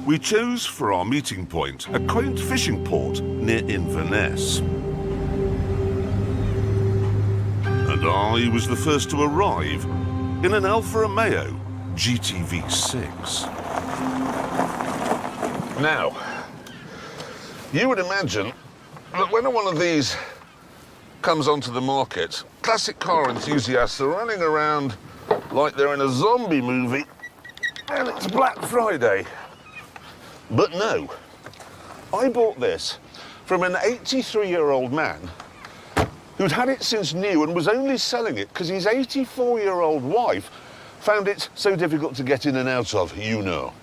We chose for our meeting point a quaint fishing port near Inverness. And I was the first to arrive in an Alfa Romeo GTV6. Now, you would imagine that when one of these comes onto the market, classic car enthusiasts are running around like they're in a zombie movie and it's Black Friday. But no, I bought this from an 83-year-old man who'd had it since new and was only selling it because his 84-year-old wife found it so difficult to get in and out of, you know.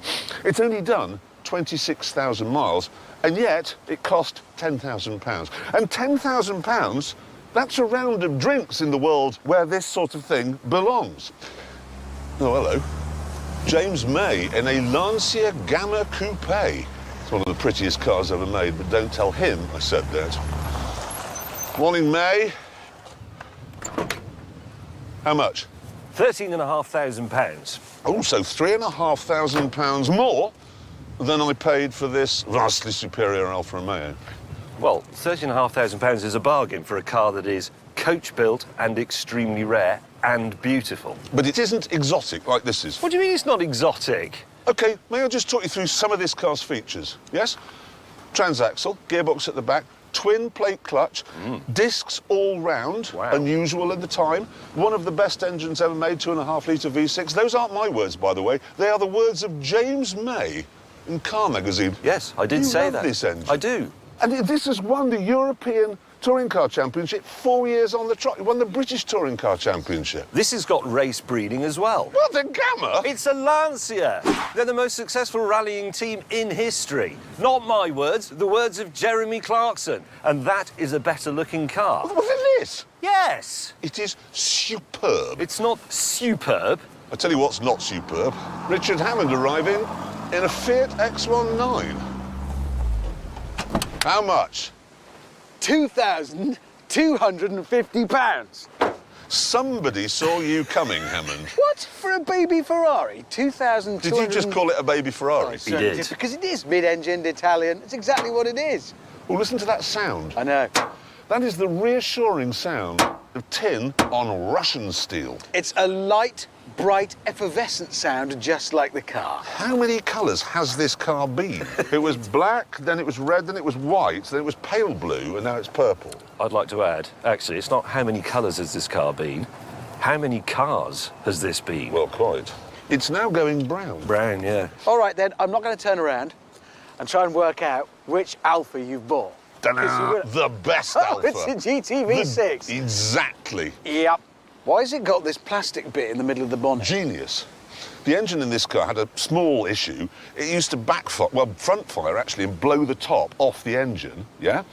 It's only done 26,000 miles, and yet it cost £10,000. And £10,000, that's a round of drinks in the world where this sort of thing belongs. Oh, hello. James May in a Lancia Gamma Coupe. It's one of the prettiest cars ever made, but don't tell him I said that. Morning, May. How much? £13,500. Oh, so £3,500 more than I paid for this vastly superior Alfa Romeo. Well, £13,500 is a bargain for a car that is coach-built and extremely rare and beautiful. But it isn't exotic like this is. What do you mean it's not exotic? OK, may I just talk you through some of this car's features, yes? Transaxle, gearbox at the back, twin plate clutch, discs all round, Wow. unusual at the time. One of the best engines ever made, 2.5-litre V6. Those aren't my words, by the way. They are the words of James May in Car Magazine. Yes, I did You say love that. this engine. I do. And this has won the European Touring Car Championship 4 years on the trot. It won the British Touring Car Championship. This has got race breeding as well. What, the Gamma? It's a Lancia. They're the most successful rallying team in history. Not my words, the words of Jeremy Clarkson. And that is a better-looking car. What's in this? Yes. It is superb. It's not superb. I tell you what's not superb. Richard Hammond arriving in a Fiat X19. How much? £2,250. Somebody saw you coming, Hammond. What? For a baby Ferrari? 2,200... Did you just call it a baby Ferrari? He did. Because it is mid-engined Italian. It's exactly what it is. Well, listen to that sound. I know. That is the reassuring sound of tin on Russian steel. It's a light, bright, effervescent sound, just like the car. How many colours has this car been? It was black, then it was red, then it was white, then it was pale blue, and now it's purple. I'd like to add, actually, it's not how many colours has this car been, how many cars has this been? Well, quite. It's now going brown. Brown, yeah. All right, then, I'm not going to turn around and try and work out which Alfa you've bought. The best Oh, Alfa. it's a GTV6. Exactly. Yep. Why has it got this plastic bit in the middle of the bonnet? Genius. The engine in this car had a small issue. It used to backfire, well, front fire actually, and blow the top off the engine, yeah?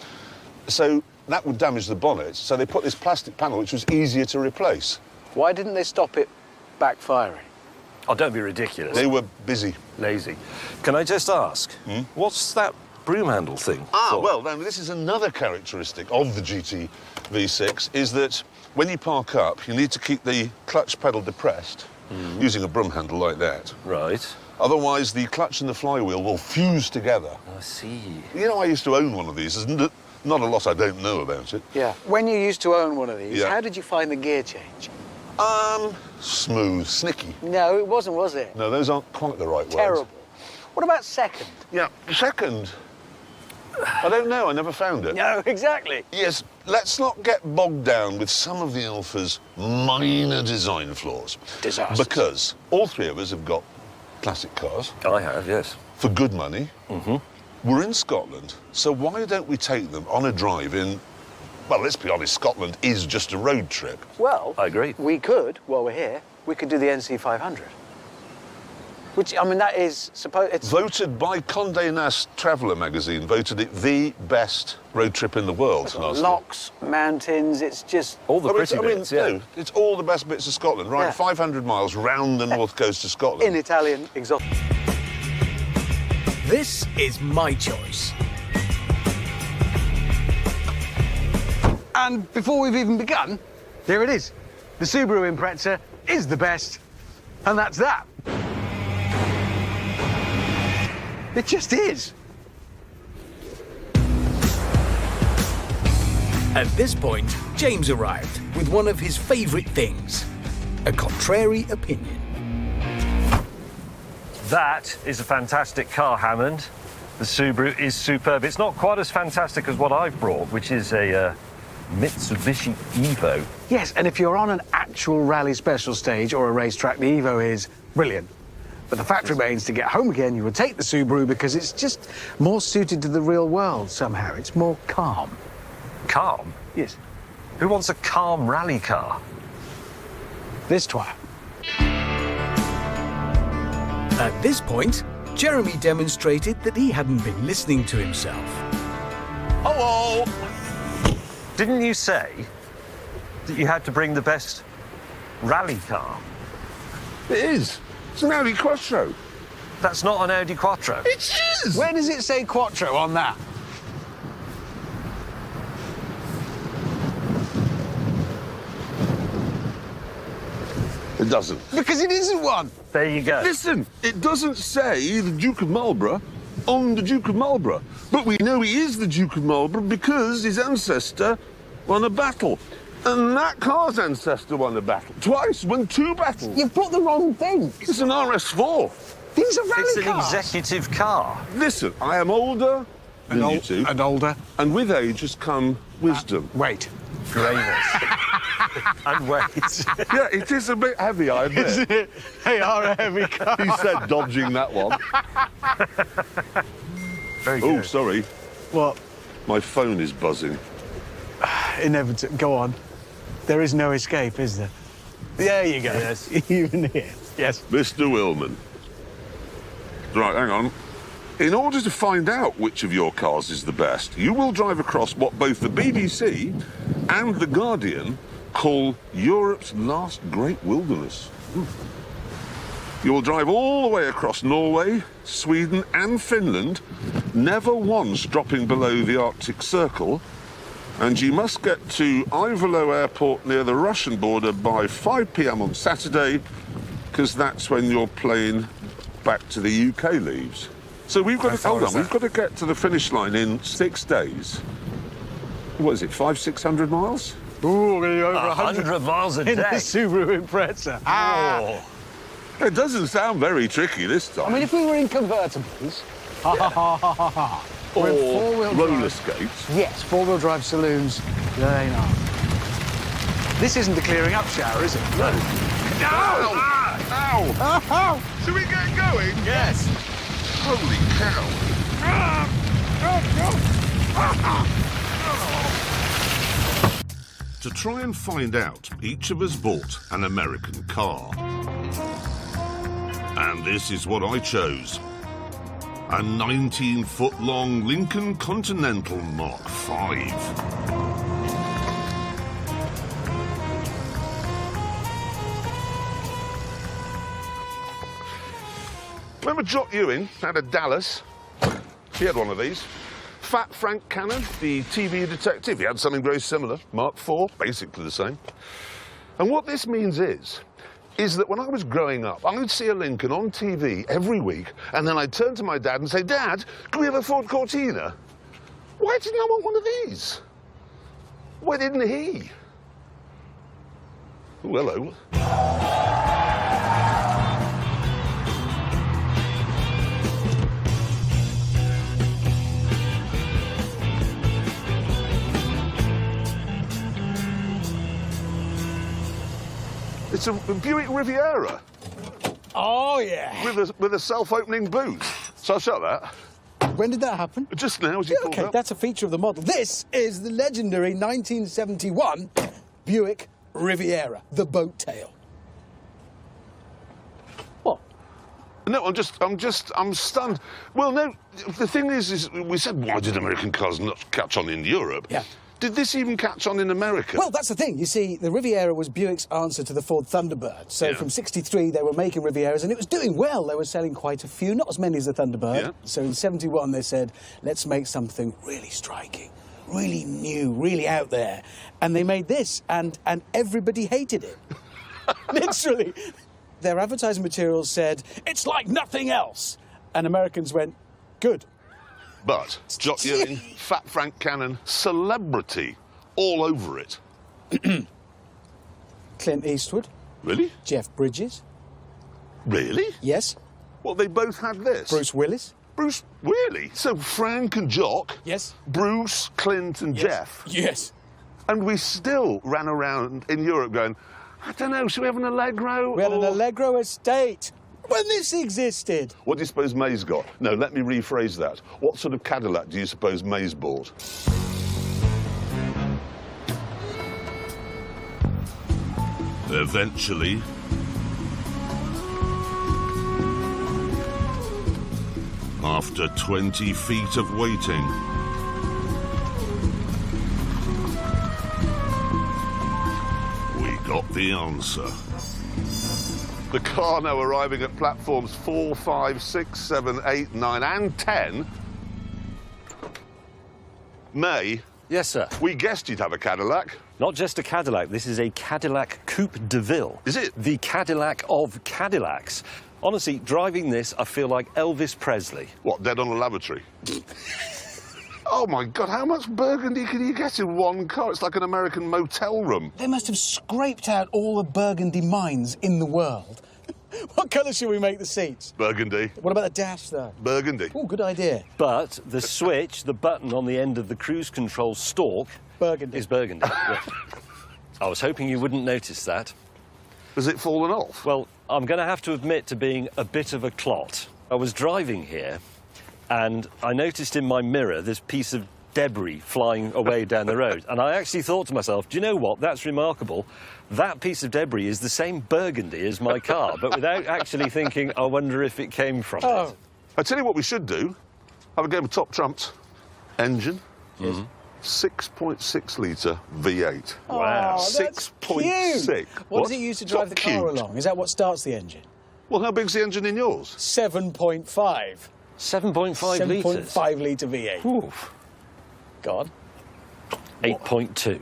So that would damage the bonnet. So they put this plastic panel, which was easier to replace. Why didn't they stop it backfiring? Oh, don't be ridiculous. They were busy. Lazy. Can I just ask, what's that broom handle thing for? Well, then, this is another characteristic of the GT V6, is that when you park up, you need to keep the clutch pedal depressed, using a broom handle like that. Right. Otherwise, the clutch and the flywheel will fuse together. I see. You know, I used to own one of these. There's not a lot I don't know about it. Yeah. When you used to own one of these, Yeah. how did you find the gear change? Smooth, snicky. No, it wasn't, was it? No, those aren't quite the right words. Terrible. What about second? Yeah, second. I don't know, I never found it. No, exactly. Yes, let's not get bogged down with some of the Alfa's minor design flaws. Disasters. Because all three of us have got classic cars I have, yes. for good money. We're in Scotland, so why don't we take them on a drive in... Well, let's be honest, Scotland is just a road trip. Well, I agree. we could, while we're here, we could do the NC 500. Which, I mean, that is, it's... Voted by Condé Nast Traveller magazine, voted it the best road trip in the world last year. Locks, mountains, it's just... All the pretty bits, yeah. no, it's all the best bits of Scotland, right? Yeah. 500 miles round the north coast of Scotland. in Italian exotic. This is my choice. And before we've even begun, there it is. The Subaru Impreza is the best, and that's that. It just is. At this point, James arrived with one of his favourite things, a contrary opinion. That is a fantastic car, Hammond. The Subaru is superb. It's not quite as fantastic as what I've brought, which is a Mitsubishi Evo. Yes, and if you're on an actual rally special stage or a racetrack, the Evo is brilliant. But the fact remains, to get home again, you would take the Subaru because it's just more suited to the real world somehow. It's more calm. Calm? Yes. Who wants a calm rally car? This twat. At this point, Jeremy demonstrated that he hadn't been listening to himself. Hello! Didn't you say that you had to bring the best rally car? It is. It's an Audi Quattro. That's not an Audi Quattro. It is! Where does it say Quattro on that? It doesn't. Because it isn't one. There you go. Listen, it doesn't say the Duke of Marlborough on the Duke of Marlborough. But we know he is the Duke of Marlborough because his ancestor won a battle. And that car's ancestor won a battle. Twice, won 2 battles. You've brought the wrong thing. It's an RS4. These are rally It's an cars. executive car. Listen, I am older than you two. And older. And with age has come wisdom. Wait. Greyness. And weight. Yeah, it is a bit heavy, I admit. They are a heavy car. He said dodging that one. Very Oh, good. sorry. What? My phone is buzzing. Inevitable. Go on. There is no escape, is there? There you go. Yes. Even here. Yes. Mr. Willman. Right, hang on. In order to find out which of your cars is the best, you will drive across what both the BBC and The Guardian call Europe's last great wilderness. You will drive all the way across Norway, Sweden and Finland, never once dropping below the Arctic Circle, and you must get to Ivalo Airport near the Russian border by 5 p.m. on Saturday, because that's when your plane back to the UK leaves. So we've got to, hold on, we've got to get to the finish line in 6 days. What is it, 500-600 miles? Ooh, we're going to be over 100 miles a in the day. Subaru Impreza. Oh. It doesn't sound very tricky this time. I mean, if we were in convertibles, or we're in four-wheel roller drive. skates. Yes, four-wheel drive saloons. They are. This isn't the clearing up shower, is it? No. Ow! Ow! Ow! Should we get going? Yes. Holy cow! To try and find out, each of us bought an American car. And this is what I chose. A 19-foot-long Lincoln Continental Mark V. Remember Jock Ewing out of Dallas? He had one of these. Fat Frank Cannon, the TV detective, he had something very similar. Mark IV, basically the same. And what this means is that when I was growing up, I would see a Lincoln on TV every week, and then I'd turn to my dad and say, Dad, can we have a Ford Cortina? Why didn't I want one of these? Why didn't he? Oh, hello. It's a Buick Riviera Oh, yeah. with a self-opening boot. So I'll show that. When did that happen? Just now, as you pulled Okay, up. that's a feature of the model. This is the legendary 1971 Buick Riviera, the boat tail. What? No, I'm stunned. Well, no, the thing is we said, why did American cars not catch on in Europe? Yeah. Did this even catch on in America? Well, that's the thing. You see, the Riviera was Buick's answer to the Ford Thunderbird. So Yeah. from '63, they were making Rivieras, and it was doing well. They were selling quite a few, not as many as the Thunderbird. Yeah. So in '71, they said, let's make something really striking, really new, really out there. And they made this, and everybody hated it. Literally. Their advertising materials said, it's like nothing else. And Americans went, Good. But Jock Ewing, Fat Frank Cannon, celebrity all over it. Clint Eastwood, Really? Jeff Bridges. Really? Yes. Well, they both had this. Bruce Willis. Bruce, really? So Frank and Jock, Yes. Bruce, Clint and Jeff. Yes. And we still ran around in Europe going, I don't know, should we have an Allegro? We had an or-" Allegro estate when this existed. What do you suppose May's got? No, let me rephrase that. What sort of Cadillac do you suppose May's bought? Eventually, after 20 feet of waiting, we got the answer. The car now arriving at platforms 4, 5, 6, 7, 8, 9 and 10. May, Yes, sir. we guessed you'd have a Cadillac. Not just a Cadillac, this is a Cadillac Coupe de Ville. Is it? The Cadillac of Cadillacs. Honestly, driving this, I feel like Elvis Presley. What, dead on a lavatory? Oh, my God, how much burgundy can you get in one car? It's like an American motel room. They must have scraped out all the burgundy mines in the world. What colour should we make the seats? Burgundy. What about the dash, though? Burgundy. Oh, good idea. But the switch, the button on the end of the cruise control stalk, Burgundy. is burgundy. Yeah. I was hoping you wouldn't notice that. Has it fallen off? Well, I'm going to have to admit to being a bit of a clot. I was driving here and I noticed in my mirror this piece of debris flying away down the road. And I actually thought to myself, do you know what? That's remarkable. That piece of debris is the same burgundy as my car, but without actually thinking, I wonder if it came from it. I tell you what we should do. Have a game of top trumps. Engine. 6.6 litre V8. Wow. Oh, that's 6.6. cute. What does it use to It's drive not the car cute. along? Is that what starts the engine? Well, how big's the engine in yours? 7.5. 7.5 litres. 7.5 litre V8. Oof. God. 8.2.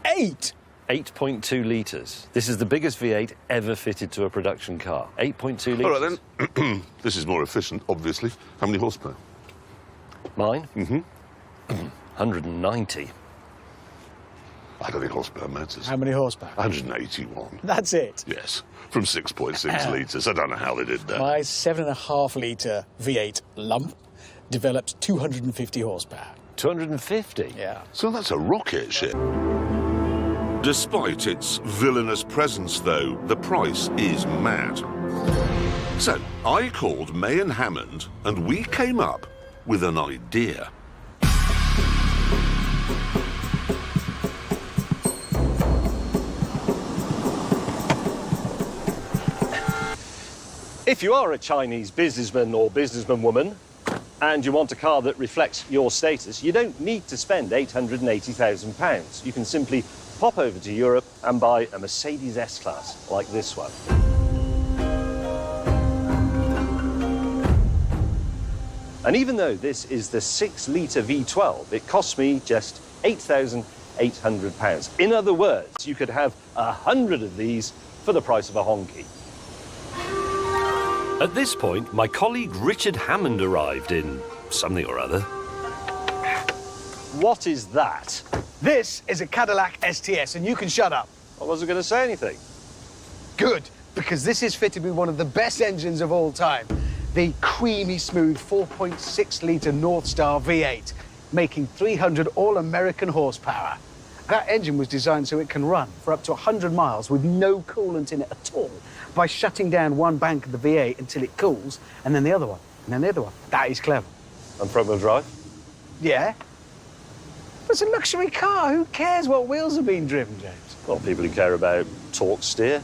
8! 8.2 litres. This is the biggest V8 ever fitted to a production car. 8.2 litres. All right, then. This is more efficient, obviously. How many horsepower? Mine? 190. I don't think horsepower matters. How many horsepower? 181. That's it. Yes, from 6.6 litres. I don't know how they did that. My 7.5 litre V8 lump developed 250 horsepower. 250? Yeah. So that's a rocket ship. Despite its villainous presence, though, the price is mad. So I called May and Hammond, and we came up with an idea. If you are a Chinese businessman or businessman woman and you want a car that reflects your status, you don't need to spend £880,000. You can simply pop over to Europe and buy a Mercedes S-Class like this one. And even though this is the 6-litre V12, it costs me just £8,800. In other words, you could have 100 of these for the price of a honky. At this point, my colleague Richard Hammond arrived in something or other. What is that? This is a Cadillac STS, and you can shut up. I wasn't going to say anything. Good, because this is fitted with one of the best engines of all time. The creamy smooth 4.6 litre North Star V8, making 300 all-American horsepower. That engine was designed so it can run for up to 100 miles with no coolant in it at all by shutting down one bank of the V8 until it cools, and then the other one, and then the other one. That is clever. And front-wheel drive? Yeah. But it's a luxury car. Who cares what wheels are being driven, James? Well, people who care about torque steer,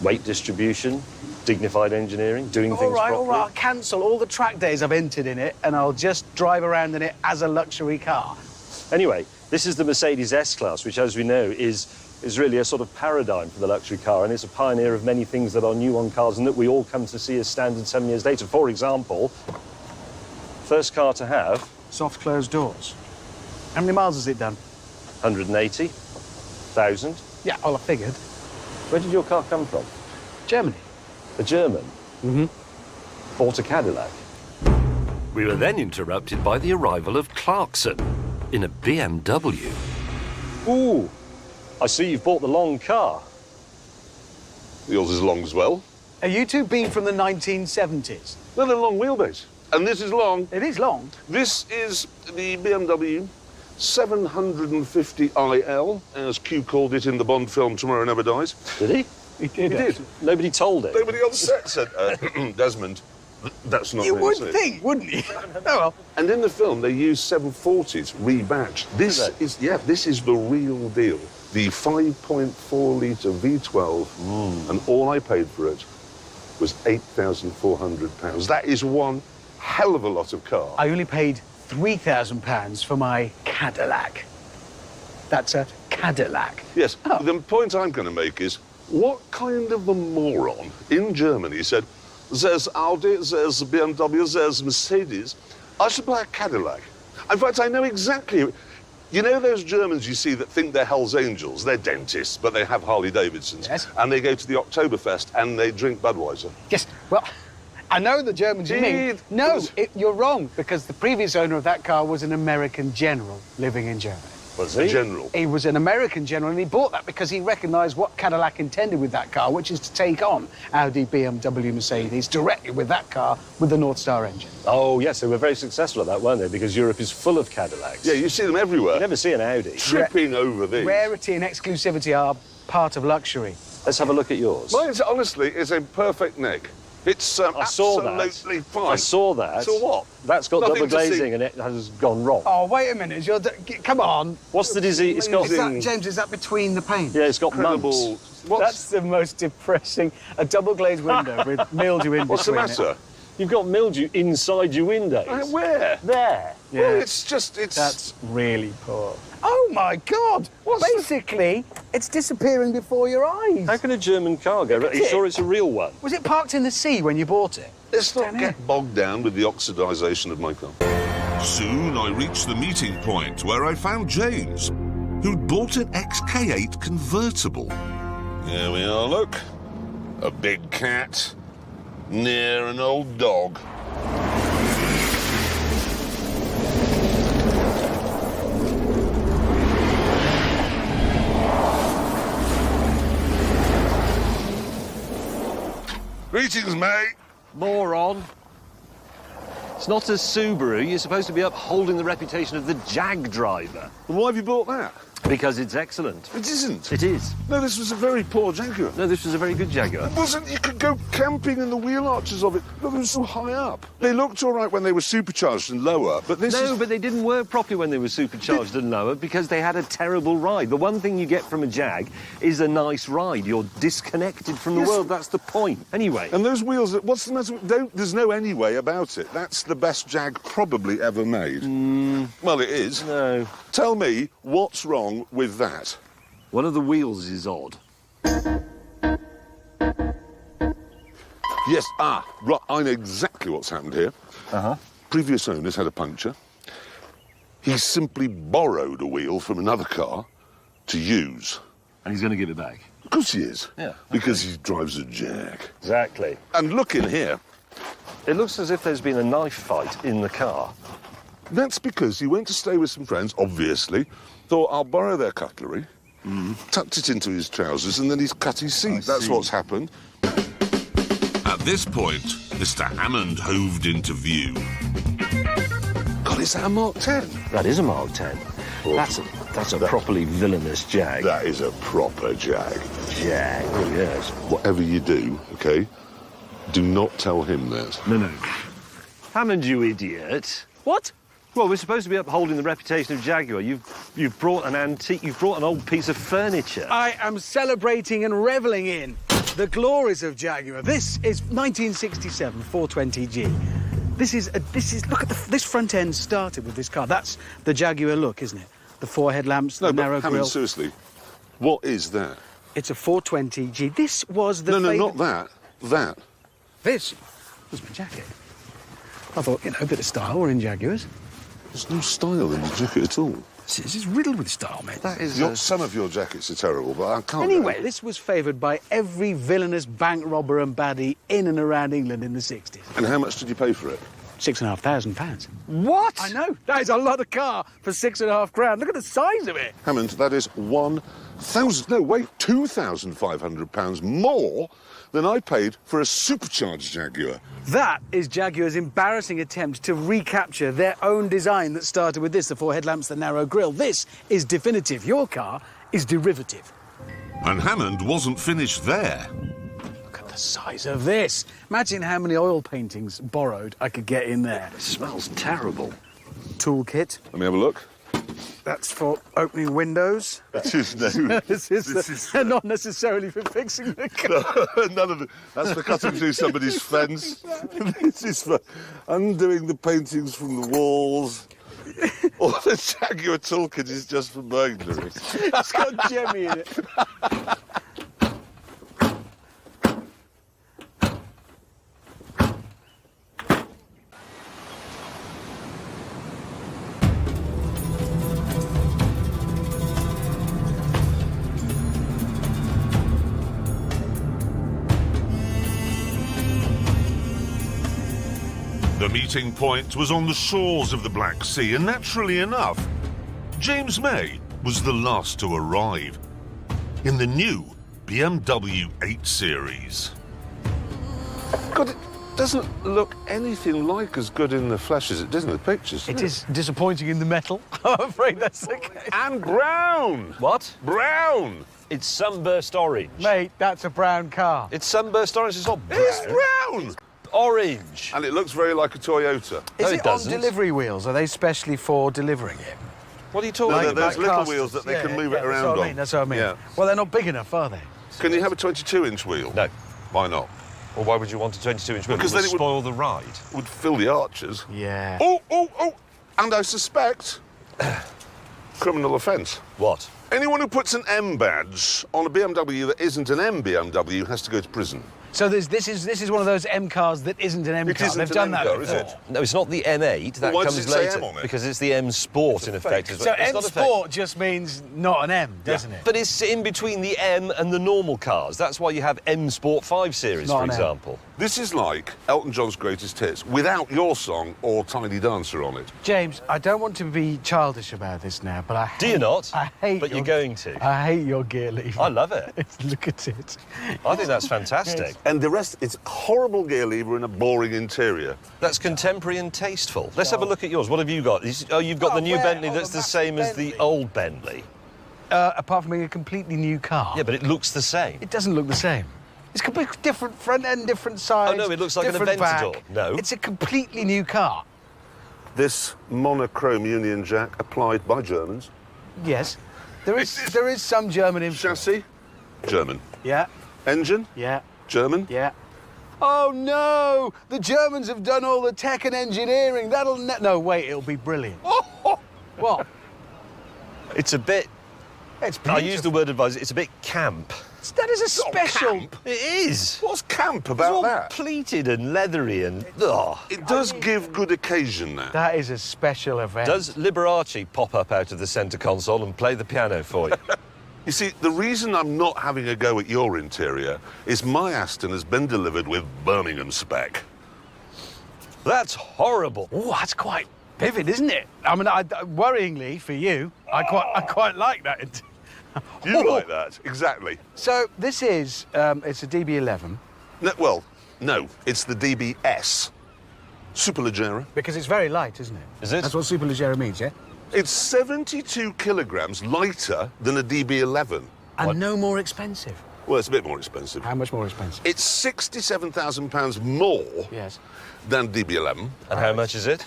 weight distribution, dignified engineering, doing things properly. All right, I'll cancel all the track days I've entered in it, and I'll just drive around in it as a luxury car. Anyway, this is the Mercedes S-Class, which, as we know, is really a sort of paradigm for the luxury car, and it's a pioneer of many things that are new on cars and that we all come to see as standard 7 years later. For example, first car to have... Soft closed doors. How many miles has it done? 180,000. Yeah, well, I figured. Where did your car come from? Germany. A German? Bought a Cadillac. We were then interrupted by the arrival of Clarkson in a BMW. Ooh, I see you've bought the long car. Yours is long as well. Are you two being from the 1970s? No, they're long wheelbase. And this is long. It is long. This is the BMW 750iL, as Q called it in the Bond film Tomorrow Never Dies. Did he? He did. He did. Nobody told him. Nobody on set said, Desmond, that's not You really would safe." think, wouldn't you? Oh, well. And in the film, they use 740s rebadged. This is the real deal. The 5.4-litre V12, and all I paid for it was £8,400. That is one hell of a lot of car. I only paid £3,000 for my Cadillac. That's a Cadillac. Yes, the point I'm going to make is, what kind of a moron in Germany said, there's Audi, there's BMW, there's Mercedes, I should buy a Cadillac. In fact, I know exactly. You know those Germans you see that think they're Hell's Angels? They're dentists, but they have Harley-Davidsons. Yes. And they go to the Oktoberfest and they drink Budweiser. Yes, well, I know the Germans you mean. Indeed. No, you're wrong, because the previous owner of that car was an American general living in Germany. Was A he? general. He was an American general, and he bought that because he recognised what Cadillac intended with that car, which is to take on Audi, BMW, Mercedes directly with that car with the North Star engine. Oh, yes, they were very successful at that, weren't they? Because Europe is full of Cadillacs. Yeah, you see them everywhere. You never see an Audi. Tripping over these. Rarity and exclusivity are part of luxury. Let's have a look at yours. Mine, honestly, is a perfect neck. It's I saw that. absolutely fine. I saw that. So what? That's got Nothing double to see. glazing and it has gone wrong. Oh, wait a minute. Come on. What's the disease? It's got... Is that, James, is that between the panes? Yeah, it's got Incredible. mumps. That's the most depressing. A double glazed window with mildew in What's the between it. matter? You've got mildew inside your windows. Where? There. Yeah. Well, it's just, That's really poor. Oh, my God. Basically, it's disappearing before your eyes. How can a German car go? Are you it. sure it's a real one? Was it parked in the sea when you bought it? Let's not Down here. get bogged down with the oxidisation of my car. Soon I reached the meeting point where I found James, who'd bought an XK8 convertible. Here we are, look. A big cat near an old dog. Greetings, mate. Moron. It's not a Subaru. You're supposed to be upholding the reputation of the Jag driver. And why have you bought that? Because it's excellent. It isn't. It is. No, this was a very poor Jaguar. No, this was a very good Jaguar. It wasn't. You could go camping in the wheel arches of it. Look, they were so high up. They looked all right when they were supercharged and lower, but this No, is... but they didn't work properly when they were supercharged and lower because they had a terrible ride. The one thing you get from a Jag is a nice ride. You're disconnected from the Yes. world. That's the point. Anyway. And those wheels, what's the matter? There's no anyway about it. That's the best Jag probably ever made. Well, it is. No. Tell me, what's wrong with that? One of the wheels is odd. Yes, right, I know exactly what's happened here. Previous owners had a puncture. He simply borrowed a wheel from another car to use. And he's going to give it back. Of course he is. Yeah, Because he drives a Jag. Exactly. And look in here. It looks as if there's been a knife fight in the car. That's because he went to stay with some friends, obviously, thought I'll borrow their cutlery, tucked it into his trousers, and then he's cut his seat. That's what's happened. At this point, Mr. Hammond hoved into view. God, is that a Mark 10? That is a Mark 10. That's a properly villainous Jag. That is a proper Jag. Jag. Oh, yes. Whatever you do, OK, do not tell him that. No. Hammond, you idiot. What? Well, we're supposed to be upholding the reputation of Jaguar. You've brought an antique, you've brought an old piece of furniture. I am celebrating and reveling in the glories of Jaguar. This is 1967 420G. This is look at this front end started with this car. That's the Jaguar look, isn't it? The four headlamps, the narrow Hammond, grille. seriously, what is that? It's a 420G. This was the No, favourite- not that. That. This was my jacket. I thought, a bit of style. We're in Jaguars. There's no style in the jacket at all. This is riddled with style, mate. That is Some of your jackets are terrible, but I can't... Anyway, this was favoured by every villainous bank robber and baddie in and around England in the 60s. And how much did you pay for it? £6,500. What? I know. That is a lot of car for £6,500. Look at the size of it. Hammond, that is £2,500 more than I paid for a supercharged Jaguar. That is Jaguar's embarrassing attempt to recapture their own design that started with this, the 4 headlamps, the narrow grille. This is definitive. Your car is derivative. And Hammond wasn't finished there. Look at the size of this. Imagine how many oil paintings borrowed I could get in there. It smells terrible. Toolkit. Let me have a look. That's for opening windows. That is no. This is not necessarily for fixing the car. None of it. That's for cutting through somebody's fence. This is for undoing the paintings from the walls. Or the Jaguar toolkit is just for burglaries. It's got Jemmy in it. The meeting point was on the shores of the Black Sea, and naturally enough, James May was the last to arrive in the new BMW 8 Series. God, it doesn't look anything like as good in the flesh as it does in the pictures. It is disappointing in the metal. I'm afraid that's the case. And brown! What? Brown! It's sunburst orange. Mate, that's a brown car. It's sunburst orange, it's not brown. It's brown! Orange. And it looks very like a Toyota. No, Is it it on doesn't. delivery wwheels? Are they specially for delivering it? What are you talking No, about? there's Like little casters. wheels that they can move it that's around what I on. mean, that's what I mean. Yeah. Well, they're not big enough, are they? Can you have a 22-inch wheel? No. Why not? Well, why would you want a 22-inch wheel? Because It then would it would- spoil the ride. Would fill the arches. Yeah. Oh! And I suspect criminal offence. What? Anyone who puts an M badge on a BMW that isn't an M BMW has to go to prison. So this is one of those M cars that isn't an M It car. isn't They've an done M that car, before. is it? No, it's not the M8. That why does comes it say later. M on it? Because it's the M Sport, in effect. fake. As So well. It's M not a fake. Sport just means not an M, doesn't it? But it's in between the M and the normal cars. That's why you have M Sport 5 Series, Not for an M. example. This is like Elton John's Greatest Hits without your song or Tiny Dancer on it. James, I don't want to be childish about this now, but I hate... Do you not? I hate But your, you're going to. I hate your gear lever. I love it. Look at it. I think that's fantastic. And the rest, it's horrible gear lever and a boring interior. That's contemporary and tasteful. Let's have a look at yours. What have you got? Oh, you've got Oh, the new where? Bentley Oh, that's the the same as the Bentley. old Bentley. Apart from being a completely new car. Yeah, but it looks the same. It doesn't look the same. It's completely different front end, different sides. Oh, no, it looks like an different Aventador. back. No. It's a completely new car. This monochrome Union Jack applied by Germans. Yes. There is some German influence. Chassis, German. Yeah, Engine, yeah, German. yeah. Oh no! The Germans have done all the tech and engineering. That'll no wait, it'll be brilliant. What? It's a bit... It's I beautiful. use the word advise. It's a bit camp. That is a special. camp. It is. What's camp It's about all that? pleated and leathery and... Ugh. It does give good occasion, that. That is a special event. Does Liberace pop up out of the centre console and play the piano for you? You see, the reason I'm not having a go at your interior is my Aston has been delivered with Birmingham spec. That's horrible. Oh, that's quite vivid, isn't it? I mean, worryingly for you, I quite like that. You like that? Exactly. So this is it's a DB11 No, well, no, it's the DBS. Superleggera. because it's very light, isn't it? Is it? That's what Superleggera means, yeah. It's 72 kilograms lighter than a DB11. And What? no more expensive. Well, it's a bit more expensive. How much more expensive? It's £67,000 more Yes. than DB11. And how much is it?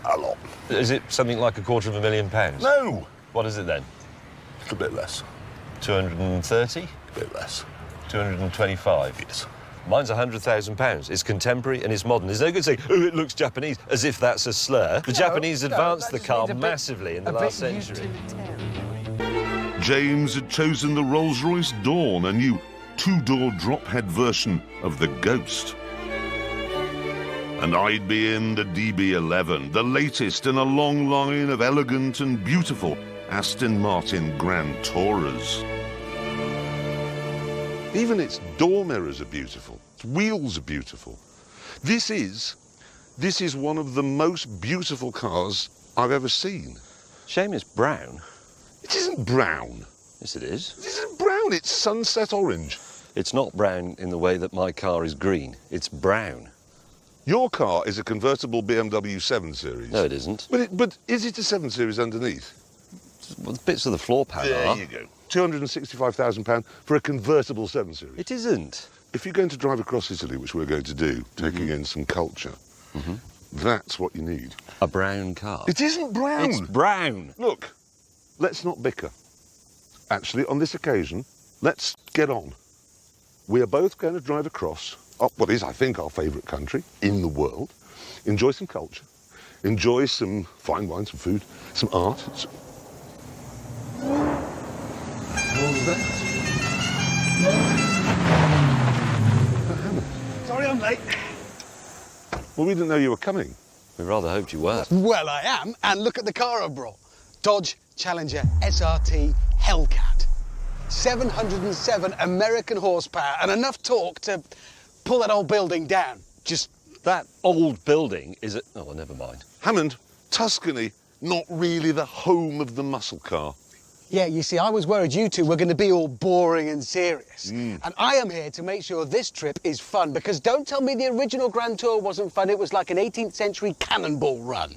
A lot. Is it something like £250,000? No, What is it then? it's a bit less. 230? A bit less. 225? Yes. Mine's £100,000. It's contemporary and it's modern. There's no good saying, oh, it looks Japanese, as if that's a slur. The Japanese advanced the car massively in the last century. James had chosen the Rolls-Royce Dawn, a new two-door drop-head version of the Ghost. And I'd be in the DB11, the latest in a long line of elegant and beautiful Aston Martin Grand Tourers. Even its door mirrors are beautiful. Its wheels are beautiful. This is This is one of the most beautiful cars I've ever seen. Shame it's brown. It isn't brown. Yes, it is. It isn't brown, it's sunset orange. It's not brown in the way that my car is green. It's brown. Your car is a convertible BMW 7 Series. No, it isn't. But is it a 7 Series underneath? Well, bits of the floor pan are. you go. £265,000 for a convertible 7 Series. It isn't. If you're going to drive across Italy, which we're going to do, taking in some culture, that's what you need. A brown car. It isn't brown. It's brown. Look, let's not bicker. Actually, on this occasion, let's get on. We are both going to drive across what is, I think, our favourite country in the world, enjoy some culture, enjoy some fine wine, some food, some art. What was that? Sorry I'm late. Well, we didn't know you were coming. We rather hoped you were. Well, I am, and look at the car I brought. Dodge Challenger SRT Hellcat. 707 American horsepower and enough torque to pull that old building down. Just That old building is a... Oh, well, never mind. Hammond, Tuscany, not really the home of the muscle car. yeah, you see, I was worried you two were going to be all boring and serious. And I am here to make sure this trip is fun, because don't tell me the original Grand Tour wasn't fun. It was like an 18th century cannonball run,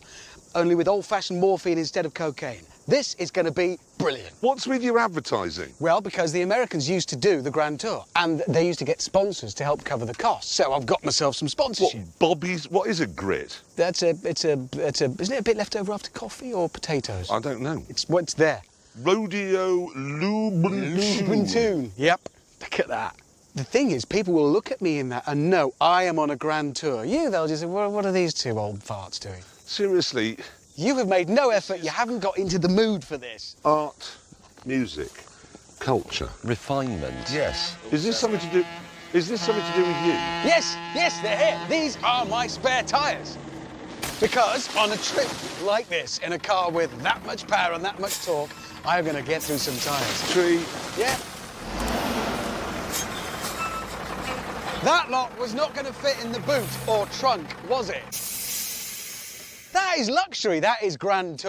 only with old-fashioned morphine instead of cocaine. This is going to be brilliant. What's with your advertising? Well, because the Americans used to do the Grand Tour, and they used to get sponsors to help cover the costs. So I've got myself some What, sponsorship. Bobby's, what is a grit? Isn't it a bit left over after coffee or potatoes? I don't know. It's what's there. Rodeo Lubentune. Lubentune. Yep. Look at that. The thing is, people will look at me in that and know I am on a Grand Tour. You, they'll just say, what are these two old farts doing? Seriously, You have made no effort. You haven't got into the mood for this. art, music, culture. Refinement. Yes. Is this something to do with you? Yes, they're here. These are my spare tyres. Because on a trip like this, in a car with that much power and that much torque, I'm going to get through some tyres. Tree. Yeah. That lot was not going to fit in the boot or trunk, was it? That is luxury. That is Grand Tour.